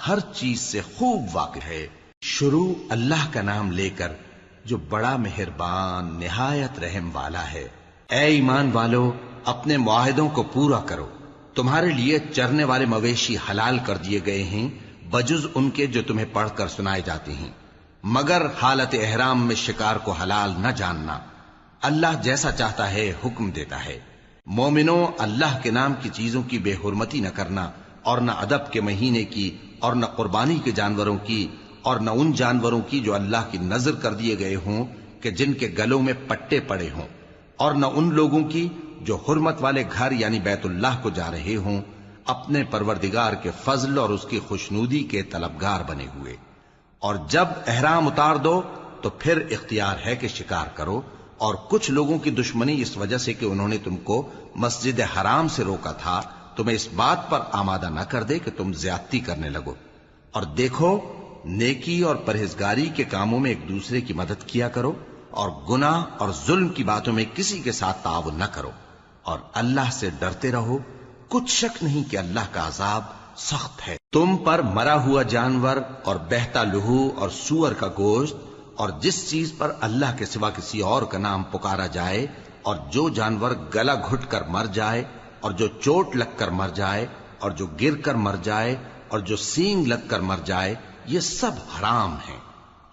ہر چیز سے خوب واقف ہے۔ شروع اللہ کا نام لے کر جو بڑا مہربان نہایت رحم والا ہے۔ اے ایمان والو، اپنے معاہدوں کو پورا کرو۔ تمہارے لیے چرنے والے مویشی حلال کر دیے گئے ہیں بجز ان کے جو تمہیں پڑھ کر سنائے جاتے ہیں، مگر حالت احرام میں شکار کو حلال نہ جاننا۔ اللہ جیسا چاہتا ہے حکم دیتا ہے۔ مومنوں، اللہ کے نام کی چیزوں کی بے حرمتی نہ کرنا، اور نہ ادب کے مہینے کی، اور نہ قربانی کے جانوروں کی، اور نہ ان جانوروں کی جو اللہ کی نذر کر دیے گئے ہوں کہ جن کے گلوں میں پٹے پڑے ہوں، اور نہ ان لوگوں کی جو حرمت والے گھر یعنی بیت اللہ کو جا رہے ہوں اپنے پروردگار کے فضل اور اس کی خوشنودی کے طلبگار بنے ہوئے۔ اور جب احرام اتار دو تو پھر اختیار ہے کہ شکار کرو، اور کچھ لوگوں کی دشمنی اس وجہ سے کہ انہوں نے تم کو مسجد حرام سے روکا تھا تمہیں اس بات پر آمادہ نہ کر دے کہ تم زیادتی کرنے لگو۔ اور دیکھو، نیکی اور پرہیزگاری کے کاموں میں ایک دوسرے کی مدد کیا کرو، اور گناہ اور ظلم کی باتوں میں کسی کے ساتھ تعاون نہ کرو، اور اللہ سے ڈرتے رہو۔ کچھ شک نہیں کہ اللہ کا عذاب سخت ہے۔ تم پر مرا ہوا جانور اور بہتا لہو اور سور کا گوشت اور جس چیز پر اللہ کے سوا کسی اور کا نام پکارا جائے، اور جو جانور گلا گھٹ کر مر جائے، اور جو چوٹ لگ کر مر جائے، اور جو گر کر مر جائے، اور جو سینگ لگ کر مر جائے، یہ سب حرام ہیں۔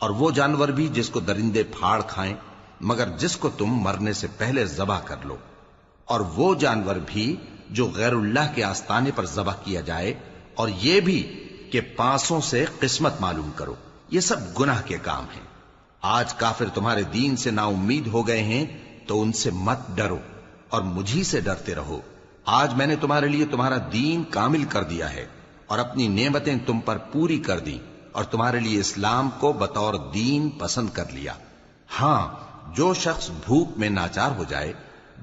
اور وہ جانور بھی جس کو درندے پھاڑ کھائیں، مگر جس کو تم مرنے سے پہلے ذبح کر لو، اور وہ جانور بھی جو غیر اللہ کے آستانے پر ذبح کیا جائے، اور یہ بھی کہ پانسوں سے قسمت معلوم کرو، یہ سب گناہ کے کام ہیں۔ آج کافر تمہارے دین سے نا امید ہو گئے ہیں تو ان سے مت ڈرو اور مجھی سے ڈرتے رہو۔ آج میں نے تمہارے لیے تمہارا دین کامل کر دیا ہے اور اپنی نعمتیں تم پر پوری کر دی، اور تمہارے لیے اسلام کو بطور دین پسند کر لیا۔ ہاں، جو شخص بھوک میں ناچار ہو جائے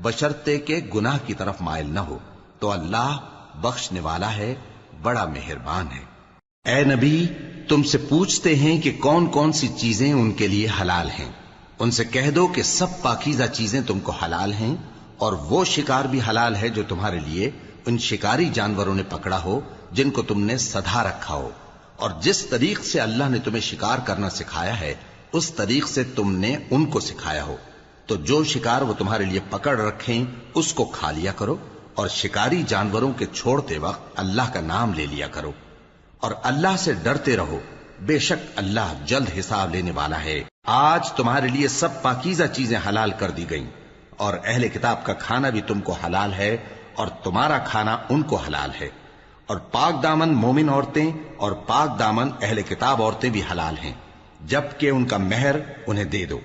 بشرطے کہ گناہ کی طرف مائل نہ ہو تو اللہ بخشنے والا ہے، بڑا مہربان ہے۔ اے نبی، تم سے پوچھتے ہیں کہ کون کون سی چیزیں ان کے لیے حلال ہیں۔ ان سے کہہ دو کہ سب پاکیزہ چیزیں تم کو حلال ہیں، اور وہ شکار بھی حلال ہے جو تمہارے لیے ان شکاری جانوروں نے پکڑا ہو جن کو تم نے سدھا رکھا ہو، اور جس طریق سے اللہ نے تمہیں شکار کرنا سکھایا ہے اس طریق سے تم نے ان کو سکھایا ہو۔ تو جو شکار وہ تمہارے لیے پکڑ رکھیں اس کو کھا لیا کرو، اور شکاری جانوروں کے چھوڑتے وقت اللہ کا نام لے لیا کرو، اور اللہ سے ڈرتے رہو، بے شک اللہ جلد حساب لینے والا ہے۔ آج تمہارے لیے سب پاکیزہ چیزیں حلال کر دی گئیں، اور اہل کتاب کا کھانا بھی تم کو حلال ہے اور تمہارا کھانا ان کو حلال ہے، اور پاک دامن مومن عورتیں اور پاک دامن اہل کتاب عورتیں بھی حلال ہیں، جبکہ ان کا مہر انہیں دے دو۔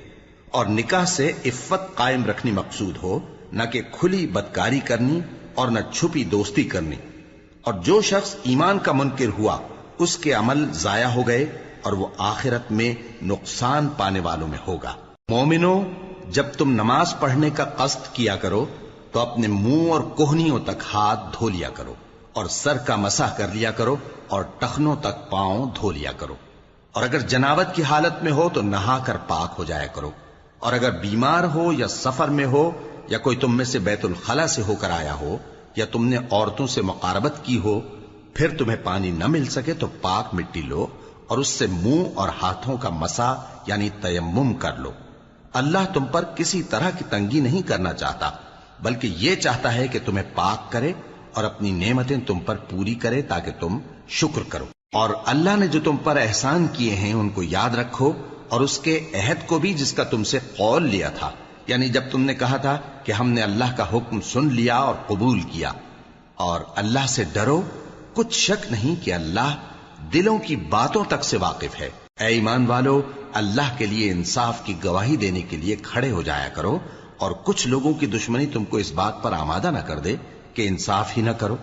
اور نکاح سے عفت قائم رکھنی مقصود ہو، نہ کہ کھلی بدکاری کرنی اور نہ چھپی دوستی کرنی۔ اور جو شخص ایمان کا منکر ہوا اس کے عمل ضائع ہو گئے اور وہ آخرت میں نقصان پانے والوں میں ہوگا۔ مومنوں، جب تم نماز پڑھنے کا قصد کیا کرو تو اپنے منہ اور کوہنیوں تک ہاتھ دھو لیا کرو، اور سر کا مسح کر لیا کرو، اور ٹخنوں تک پاؤں دھو لیا کرو، اور اگر جنابت کی حالت میں ہو تو نہا کر پاک ہو جایا کرو، اور اگر بیمار ہو یا سفر میں ہو یا کوئی تم میں سے بیت الخلا سے ہو کر آیا ہو یا تم نے عورتوں سے مقاربت کی ہو، پھر تمہیں پانی نہ مل سکے تو پاک مٹی لو اور اس سے منہ اور ہاتھوں کا مسح یعنی تیمم کر لو۔ اللہ تم پر کسی طرح کی تنگی نہیں کرنا چاہتا، بلکہ یہ چاہتا ہے کہ تمہیں پاک کرے اور اپنی نعمتیں تم پر پوری کرے تاکہ تم شکر کرو۔ اور اللہ نے جو تم پر احسان کیے ہیں ان کو یاد رکھو، اور اس کے عہد کو بھی جس کا تم سے قول لیا تھا، یعنی جب تم نے کہا تھا کہ ہم نے اللہ کا حکم سن لیا اور قبول کیا۔ اور اللہ سے ڈرو، کچھ شک نہیں کہ اللہ دلوں کی باتوں تک سے واقف ہے۔ اے ایمان والو، اللہ کے لیے انصاف کی گواہی دینے کے لیے کھڑے ہو جایا کرو، اور کچھ لوگوں کی دشمنی تم کو اس بات پر آمادہ نہ کر دے کہ انصاف ہی نہ کرو۔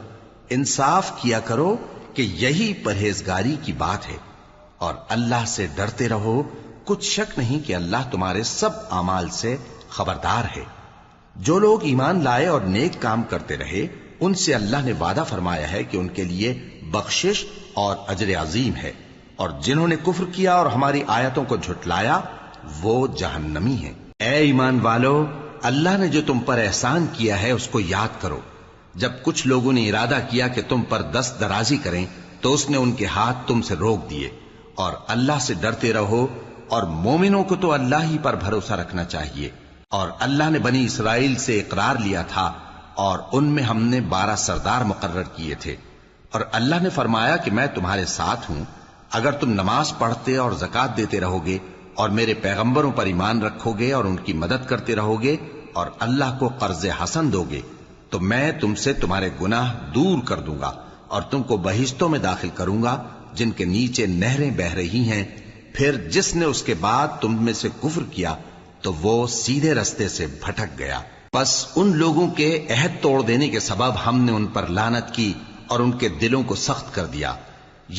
انصاف کیا کرو کہ یہی پرہیزگاری کی بات ہے، اور اللہ سے ڈرتے رہو، کچھ شک نہیں کہ اللہ تمہارے سب اعمال سے خبردار ہے۔ جو لوگ ایمان لائے اور نیک کام کرتے رہے ان سے اللہ نے وعدہ فرمایا ہے کہ ان کے لیے بخشش اور اجر عظیم ہے، اور جنہوں نے کفر کیا اور ہماری آیتوں کو جھٹلایا وہ جہنمی ہیں۔ اے ایمان والو، اللہ نے جو تم پر احسان کیا ہے اس کو یاد کرو۔ جب کچھ لوگوں نے ارادہ کیا کہ تم پر دست درازی کریں تو اس نے ان کے ہاتھ تم سے روک دیے، اور اللہ سے ڈرتے رہو، اور مومنوں کو تو اللہ ہی پر بھروسہ رکھنا چاہیے۔ اور اللہ نے بنی اسرائیل سے اقرار لیا تھا، اور ان میں ہم نے 12 سردار مقرر کیے تھے، اور اللہ نے فرمایا کہ میں تمہارے ساتھ ہوں، اگر تم نماز پڑھتے اور زکوٰۃ دیتے رہو گے اور میرے پیغمبروں پر ایمان رکھو گے اور ان کی مدد کرتے رہو گے اور اللہ کو قرض حسن دو گے، تو میں تم سے تمہارے گناہ دور کر دوں گا اور تم کو بہشتوں میں داخل کروں گا جن کے نیچے نہریں بہ رہی ہیں۔ پھر جس نے اس کے بعد تم میں سے کفر کیا تو وہ سیدھے رستے سے بھٹک گیا۔ بس ان لوگوں کے عہد توڑ دینے کے سبب ہم نے ان پر لعنت کی اور ان کے دلوں کو سخت کر دیا۔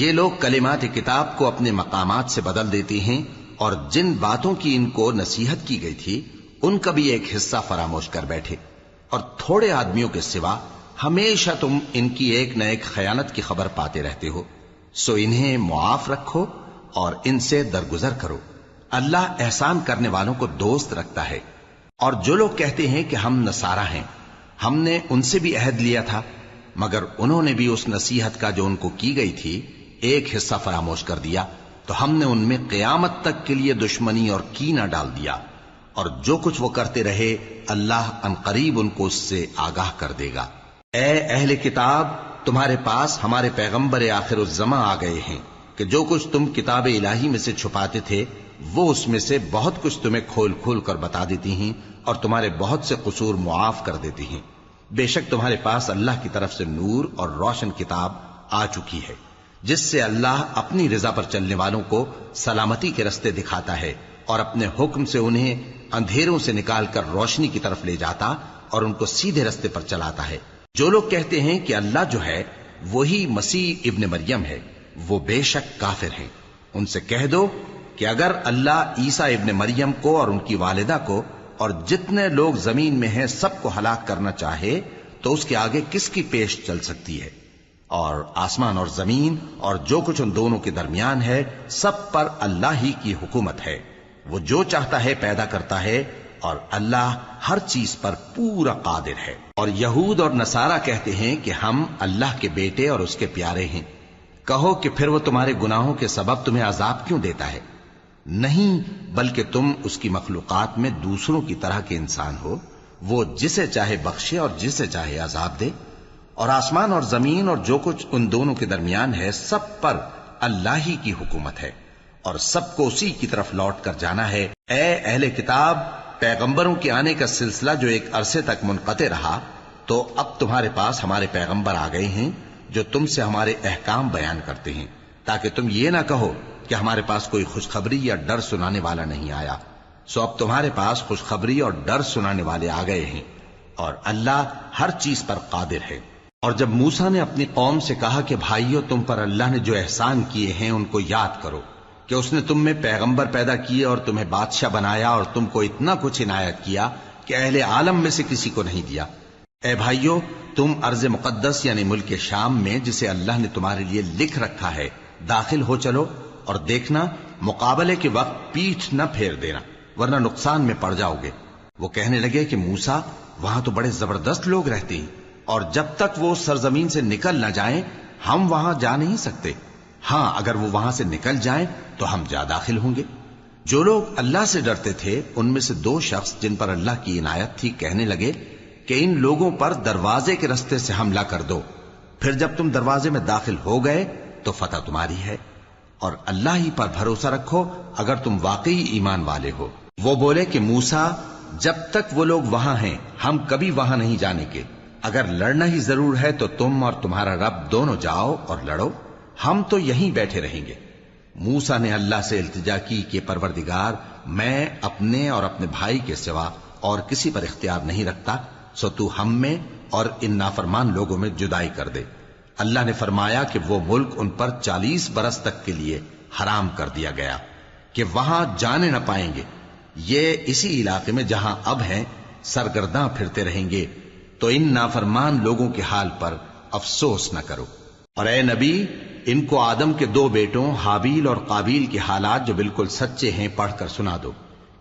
یہ لوگ کلمات کتاب کو اپنے مقامات سے بدل دیتے ہیں، اور جن باتوں کی ان کو نصیحت کی گئی تھی ان کا بھی ایک حصہ فراموش کر بیٹھے، اور تھوڑے آدمیوں کے سوا ہمیشہ تم ان کی ایک نہ ایک خیانت کی خبر پاتے رہتے ہو، سو انہیں معاف رکھو اور ان سے درگزر کرو۔ اللہ احسان کرنے والوں کو دوست رکھتا ہے۔ اور جو لوگ کہتے ہیں کہ ہم نصارہ ہیں، ہم نے ان سے بھی عہد لیا تھا، مگر انہوں نے بھی اس نصیحت کا جو ان کو کی گئی تھی ایک حصہ فراموش کر دیا، تو ہم نے ان میں قیامت تک کے لیے دشمنی اور کینہ ڈال دیا، اور جو کچھ وہ کرتے رہے اللہ عنقریب ان کو اس سے آگاہ کر دے گا۔ اے اہل کتاب، تمہارے پاس ہمارے پیغمبر آخر الزماں آ گئے ہیں کہ جو کچھ تم کتاب الہی میں سے چھپاتے تھے وہ اس میں سے بہت کچھ تمہیں کھول کھول کر بتا دیتی ہیں اور تمہارے بہت سے قصور معاف کر دیتی ہیں۔ بے شک تمہارے پاس اللہ کی طرف سے نور اور روشن کتاب آ چکی ہے، جس سے اللہ اپنی رضا پر چلنے والوں کو سلامتی کے رستے دکھاتا ہے اور اپنے حکم سے انہیں اندھیروں سے نکال کر روشنی کی طرف لے جاتا اور ان کو سیدھے رستے پر چلاتا ہے۔ جو لوگ کہتے ہیں کہ اللہ جو ہے وہی مسیح ابن مریم ہے، وہ بے شک کافر ہیں۔ ان سے کہہ دو کہ اگر اللہ عیسیٰ ابن مریم کو اور ان کی والدہ کو اور جتنے لوگ زمین میں ہیں سب کو ہلاک کرنا چاہے تو اس کے آگے کس کی پیش چل سکتی ہے؟ اور آسمان اور زمین اور جو کچھ ان دونوں کے درمیان ہے سب پر اللہ ہی کی حکومت ہے، وہ جو چاہتا ہے پیدا کرتا ہے، اور اللہ ہر چیز پر پورا قادر ہے۔ اور یہود اور نصارہ کہتے ہیں کہ ہم اللہ کے بیٹے اور اس کے پیارے ہیں۔ کہو کہ پھر وہ تمہارے گناہوں کے سبب تمہیں عذاب کیوں دیتا ہے؟ نہیں، بلکہ تم اس کی مخلوقات میں دوسروں کی طرح کے انسان ہو، وہ جسے چاہے بخشے اور جسے چاہے عذاب دے۔ اور آسمان اور زمین اور جو کچھ ان دونوں کے درمیان ہے سب پر اللہ ہی کی حکومت ہے، اور سب کو اسی کی طرف لوٹ کر جانا ہے۔ اے اہل کتاب، پیغمبروں کے آنے کا سلسلہ جو ایک عرصے تک منقطع رہا، تو اب تمہارے پاس ہمارے پیغمبر آ گئے ہیں جو تم سے ہمارے احکام بیان کرتے ہیں، تاکہ تم یہ نہ کہو کہ ہمارے پاس کوئی خوشخبری یا ڈر سنانے والا نہیں آیا۔ سو اب تمہارے پاس خوشخبری اور ڈر سنانے والے آ گئے ہیں، اور اللہ ہر چیز پر قادر ہے۔ اور جب موسیٰ نے اپنی قوم سے کہا کہ بھائیو، تم پر اللہ نے جو احسان کیے ہیں ان کو یاد کرو، کہ اس نے تم میں پیغمبر پیدا کیے اور تمہیں بادشاہ بنایا اور تم کو اتنا کچھ عنایت کیا کہ اہل عالم میں سے کسی کو نہیں دیا۔ اے بھائیو، تم ارض مقدس یعنی ملک شام میں جسے اللہ نے تمہارے لیے لکھ رکھا ہے داخل ہو چلو، اور دیکھنا مقابلے کے وقت پیٹھ نہ پھیر دینا ورنہ نقصان میں پڑ جاؤ گے۔ وہ کہنے لگے کہ موسیٰ، وہاں تو بڑے زبردست لوگ رہتے ہیں، اور جب تک وہ سرزمین سے نکل نہ جائیں ہم وہاں جا نہیں سکتے۔ ہاں، اگر وہ وہاں سے نکل جائیں تو ہم جا داخل ہوں گے۔ جو لوگ اللہ سے ڈرتے تھے ان میں سے 2 شخص جن پر اللہ کی عنایت تھی کہنے لگے کہ ان لوگوں پر دروازے کے رستے سے حملہ کر دو، پھر جب تم دروازے میں داخل ہو گئے تو فتح تمہاری ہے، اور اللہ ہی پر بھروسہ رکھو اگر تم واقعی ایمان والے ہو۔ وہ بولے کہ موسیٰ، جب تک وہ لوگ وہاں ہیں ہم کبھی وہاں نہیں جانے کے، اگر لڑنا ہی ضرور ہے تو تم اور تمہارا رب دونوں جاؤ اور لڑو، ہم تو یہیں بیٹھے رہیں گے۔ موسیٰ نے اللہ سے التجا کی کہ پروردگار، میں اپنے اور اپنے بھائی کے سوا اور کسی پر اختیار نہیں رکھتا، سو تو ہم میں اور ان نافرمان لوگوں میں جدائی کر دے۔ اللہ نے فرمایا کہ وہ ملک ان پر 40 برس تک کے لیے حرام کر دیا گیا کہ وہاں جانے نہ پائیں گے۔ یہ اسی علاقے میں جہاں اب ہیں سرگرداں پھرتے رہیں گے، تو ان نافرمان لوگوں کے حال پر افسوس نہ کرو۔ اور اے نبی، ان کو آدم کے 2 بیٹوں حابیل اور قابیل کے حالات جو بالکل سچے ہیں پڑھ کر سنا دو،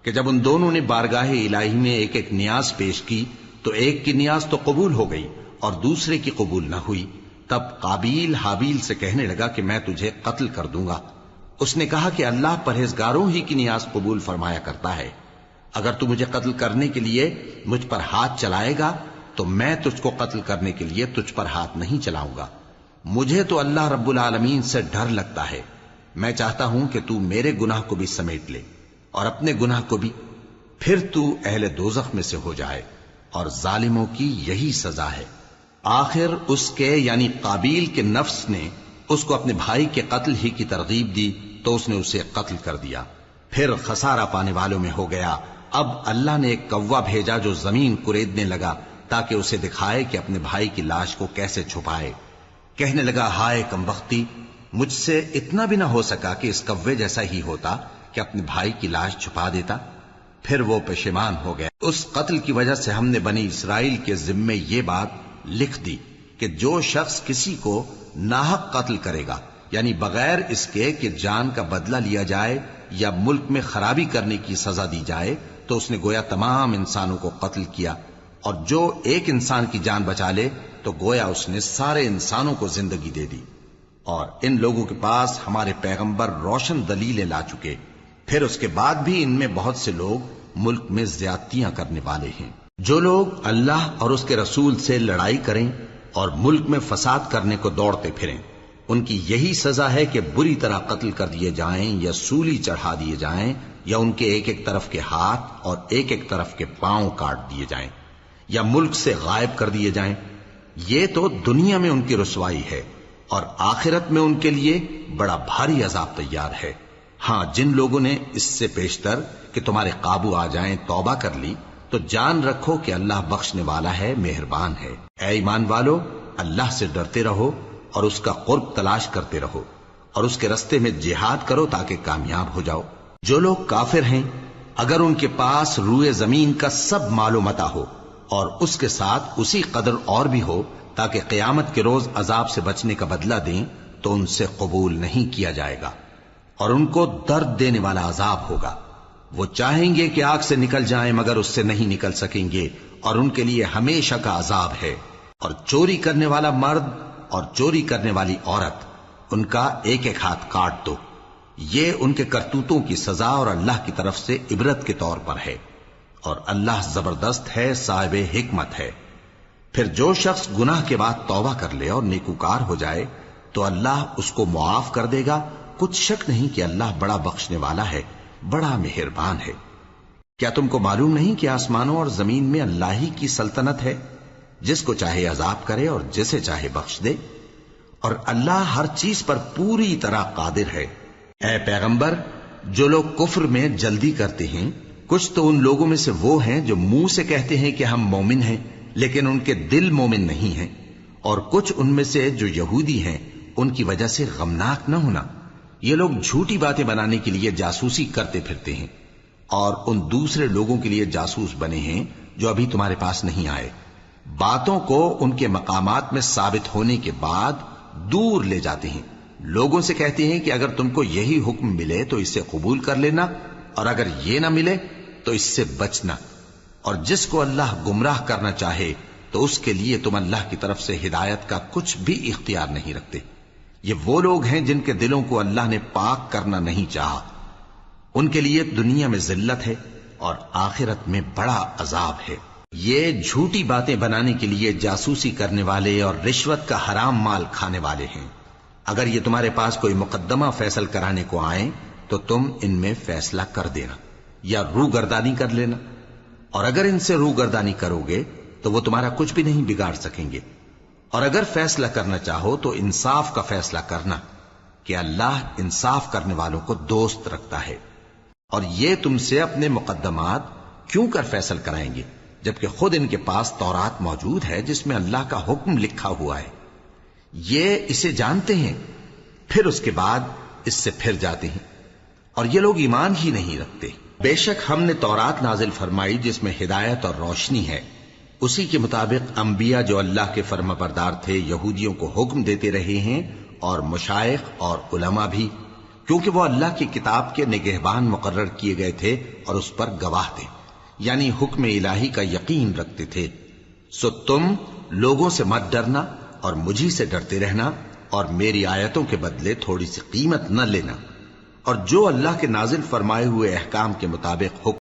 کہ جب ان دونوں نے بارگاہ الہی میں ایک ایک نیاز پیش کی تو ایک کی نیاز تو قبول ہو گئی اور دوسرے کی قبول نہ ہوئی۔ تب قابیل حابیل سے کہنے لگا کہ میں تجھے قتل کر دوں گا۔ اس نے کہا کہ اللہ پرہیزگاروں ہی کی نیاز قبول فرمایا کرتا ہے، اگر تو مجھے قتل کرنے کے لیے مجھ پر ہاتھ چلائے گا تو میں تجھ کو قتل کرنے کے لیے تجھ پر ہاتھ نہیں چلاؤں گا۔ مجھے تو اللہ رب العالمین سے ڈر لگتا ہے، میں چاہتا ہوں کہ تو میرے گناہ کو بھی سمیٹ لے اور اپنے گناہ کو بھی، پھر تو اہل دوزخ میں سے ہو جائے، اور ظالموں کی یہی سزا ہے۔ آخر اس کے یعنی قابیل کے نفس نے اس کو اپنے بھائی کے قتل ہی کی ترغیب دی تو اس نے اسے قتل کر دیا، پھر خسارہ پانے والوں میں ہو گیا۔ اب اللہ نے ایک کوا بھیجا جو زمین کریدنے لگا تاکہ اسے دکھائے کہ اپنے بھائی کی لاش کو کیسے چھپائے۔ کہنے لگا، ہائے کمبختی، مجھ سے اتنا بھی نہ ہو سکا کہ اس کوے جیسا ہی ہوتا کہ اپنے بھائی کی لاش چھپا دیتا۔ پھر وہ پشیمان ہو گیا۔ اس قتل کی وجہ سے ہم نے بنی اسرائیل کے ذمے یہ بات لکھ دی کہ جو شخص کسی کو ناحق قتل کرے گا، یعنی بغیر اس کے کہ جان کا بدلہ لیا جائے یا ملک میں خرابی کرنے کی سزا دی جائے، تو اس نے گویا تمام انسانوں کو قتل کیا، اور جو ایک انسان کی جان بچا لے تو گویا اس نے سارے انسانوں کو زندگی دے دی۔ اور ان لوگوں کے پاس ہمارے پیغمبر روشن دلیلیں لا چکے، پھر اس کے بعد بھی ان میں بہت سے لوگ ملک میں زیادتیاں کرنے والے ہیں۔ جو لوگ اللہ اور اس کے رسول سے لڑائی کریں اور ملک میں فساد کرنے کو دوڑتے پھریں، ان کی یہی سزا ہے کہ بری طرح قتل کر دیے جائیں یا سولی چڑھا دیے جائیں، یا ان کے ایک ایک طرف کے ہاتھ اور ایک ایک طرف کے پاؤں کاٹ دیے جائیں، یا ملک سے غائب کر دیے جائیں۔ یہ تو دنیا میں ان کی رسوائی ہے، اور آخرت میں ان کے لیے بڑا بھاری عذاب تیار ہے۔ ہاں، جن لوگوں نے اس سے پیشتر کہ تمہارے قابو آ جائیں توبہ کر لی تو جان رکھو کہ اللہ بخشنے والا ہے، مہربان ہے۔ اے ایمان والو، اللہ سے ڈرتے رہو اور اس کا قرب تلاش کرتے رہو، اور اس کے رستے میں جہاد کرو تاکہ کامیاب ہو جاؤ۔ جو لوگ کافر ہیں، اگر ان کے پاس روئے زمین کا سب مال و متاع ہو اور اس کے ساتھ اسی قدر اور بھی ہو تاکہ قیامت کے روز عذاب سے بچنے کا بدلہ دیں، تو ان سے قبول نہیں کیا جائے گا، اور ان کو درد دینے والا عذاب ہوگا۔ وہ چاہیں گے کہ آگ سے نکل جائیں مگر اس سے نہیں نکل سکیں گے، اور ان کے لیے ہمیشہ کا عذاب ہے۔ اور چوری کرنے والا مرد اور چوری کرنے والی عورت، ان کا ایک ایک ہاتھ کاٹ دو۔ یہ ان کے کرتوتوں کی سزا اور اللہ کی طرف سے عبرت کے طور پر ہے، اور اللہ زبردست ہے، صاحب حکمت ہے۔ پھر جو شخص گناہ کے بعد توبہ کر لے اور نیکوکار ہو جائے تو اللہ اس کو معاف کر دے گا۔ کچھ شک نہیں کہ اللہ بڑا بخشنے والا ہے، بڑا مہربان ہے۔ کیا تم کو معلوم نہیں کہ آسمانوں اور زمین میں اللہ ہی کی سلطنت ہے، جس کو چاہے عذاب کرے اور جسے چاہے بخش دے، اور اللہ ہر چیز پر پوری طرح قادر ہے۔ اے پیغمبر، جو لوگ کفر میں جلدی کرتے ہیں، کچھ تو ان لوگوں میں سے وہ ہیں جو منہ سے کہتے ہیں کہ ہم مومن ہیں لیکن ان کے دل مومن نہیں ہیں، اور کچھ ان میں سے جو یہودی ہیں، ان کی وجہ سے غمناک نہ ہونا۔ یہ لوگ جھوٹی باتیں بنانے کے لیے جاسوسی کرتے پھرتے ہیں، اور ان دوسرے لوگوں کے لیے جاسوس بنے ہیں جو ابھی تمہارے پاس نہیں آئے۔ باتوں کو ان کے مقامات میں ثابت ہونے کے بعد دور لے جاتے ہیں، لوگوں سے کہتے ہیں کہ اگر تم کو یہی حکم ملے تو اسے قبول کر لینا، اور اگر یہ نہ ملے تو اس سے بچنا، اور جس کو اللہ گمراہ کرنا چاہے تو اس کے لیے تم اللہ کی طرف سے ہدایت کا کچھ بھی اختیار نہیں رکھتے۔ یہ وہ لوگ ہیں جن کے دلوں کو اللہ نے پاک کرنا نہیں چاہا، ان کے لیے دنیا میں ذلت ہے اور آخرت میں بڑا عذاب ہے۔ یہ جھوٹی باتیں بنانے کے لیے جاسوسی کرنے والے اور رشوت کا حرام مال کھانے والے ہیں۔ اگر یہ تمہارے پاس کوئی مقدمہ فیصل کرانے کو آئیں تو تم ان میں فیصلہ کر دینا یا روگردانی کر لینا، اور اگر ان سے روگردانی کرو گے تو وہ تمہارا کچھ بھی نہیں بگاڑ سکیں گے۔ اور اگر فیصلہ کرنا چاہو تو انصاف کا فیصلہ کرنا، کہ اللہ انصاف کرنے والوں کو دوست رکھتا ہے۔ اور یہ تم سے اپنے مقدمات کیوں کر فیصل کرائیں گے جبکہ خود ان کے پاس تورات موجود ہے جس میں اللہ کا حکم لکھا ہوا ہے۔ یہ اسے جانتے ہیں، پھر اس کے بعد اس سے پھر جاتے ہیں، اور یہ لوگ ایمان ہی نہیں رکھتے۔ بے شک ہم نے تورات نازل فرمائی جس میں ہدایت اور روشنی ہے، اسی کے مطابق انبیاء جو اللہ کے فرما بردار تھے یہودیوں کو حکم دیتے رہے ہیں، اور مشائخ اور علماء بھی، کیونکہ وہ اللہ کی کتاب کے نگہبان مقرر کیے گئے تھے اور اس پر گواہ تھے، یعنی حکم الہی کا یقین رکھتے تھے۔ سو تم لوگوں سے مت ڈرنا اور مجھی سے ڈرتے رہنا اور میری آیتوں کے بدلے تھوڑی سی قیمت نہ لینا، اور جو اللہ کے نازل فرمائے ہوئے احکام کے مطابق حکم